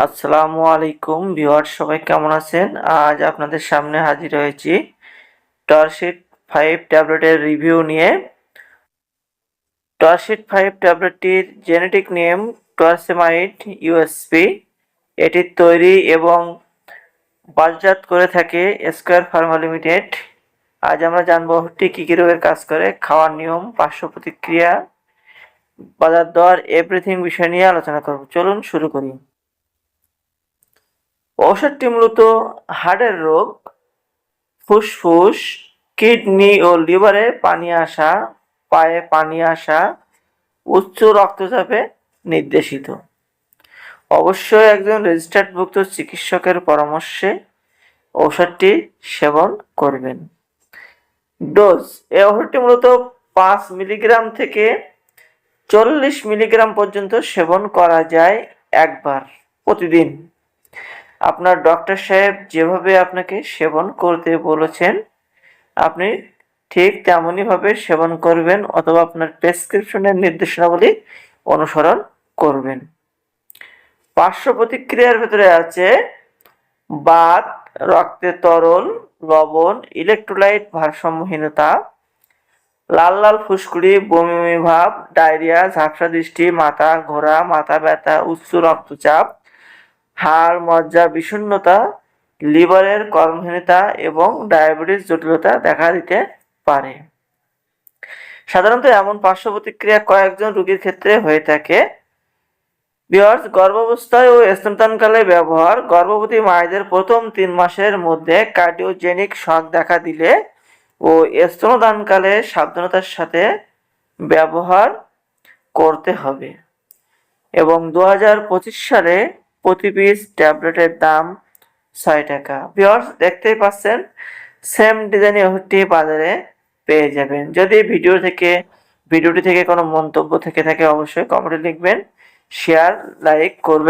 আসসালামু আলাইকুম ভিউয়ার্স, সবাই কেমন আছেন? আজ আপনাদের সামনে হাজির হয়েছি টরশিট 5 ট্যাবলেটের রিভিউ নিয়ে। টরশিট 5 ট্যাবলেটটির জেনেটিক নেম টরসেমাইড ইউএসপি। এটি তৈরি এবং বাজারজাত করে থাকে স্কয়ার ফার্মা লিমিটেড। আজ আমরা জানবো এটি কী কী রোগের কাজ করে, খাওয়ার নিয়ম, পার্শ্ব প্রতিক্রিয়া, বাজার দর, এভরিথিং বিষয় নিয়ে আলোচনা করব। চলুন শুরু করি। ঔষধটি মূলত হার্টের রোগ, ফুসফুস, কিডনি ও লিভারে পানি আসা, পায়ে পানি আসা, উচ্চ রক্তচাপে নির্দেশিত। অবশ্যই একজন রেজিস্টার্ডভুক্ত চিকিৎসকের পরামর্শে ঔষধটি সেবন করবেন। ডোজ: এই ওষুধটি মূলত 5 মিলিগ্রাম থেকে 40 মিলিগ্রাম পর্যন্ত সেবন করা যায় একবার প্রতিদিন। আপনার ডক্টর সাহেব যেভাবে আপনাকে সেবন করতে বলেছেন আপনি ঠিক তেমনইভাবে সেবন করবেন অথবা আপনার প্রেসক্রিপশনের নির্দেশনাবলী অনুসরণ করবেন। পার্শ্ব প্রতিক্রিয়ার ভেতরে আছে বাত, রক্তে তরল, লবণ, ইলেকট্রোলাইট ভারসাম্যহীনতা, লাল লাল ফুসকুড়ি, বমি বমি ভাব, ডায়রিয়া, ঝাপসা দৃষ্টি, মাথা ঘোরা, মাথা ব্যথা, উচ্চ রক্তচাপ, হাড় মজ্জা বিষণ্ণতা, লিভারের কর্মহীনতা এবং ডায়াবেটিস জটিলতা দেখা দিতে পারে। সাধারণত এমন পার্শ্ব প্রতিক্রিয়া কয়েকজন রোগীর ক্ষেত্রে হয়ে থাকে। ভিউয়ার্স, গর্ভাবস্থায় ও স্তন্যদানকালে ব্যবহার: গর্ভবতী মায়েদের প্রথম 3 মাসের মধ্যে কার্ডিওজেনিক শক দেখা দিলে ও স্তন্যদানকালে সাবধানতার সাথে ব্যবহার করতে হবে। এবং 2025 সালে প্রতি পিস ট্যাবলেটের দাম 6 টাকা। ভিউয়ার্স, দেখতেই পাচ্ছেন সেম ডিজাইনের ওষুধটি বাজারে পেয়ে যাবেন। যদি ভিডিওটি থেকে কোনো মন্তব্য থেকে থাকে অবশ্যই কমেন্টে লিখবেন, শেয়ার লাইক করবেন।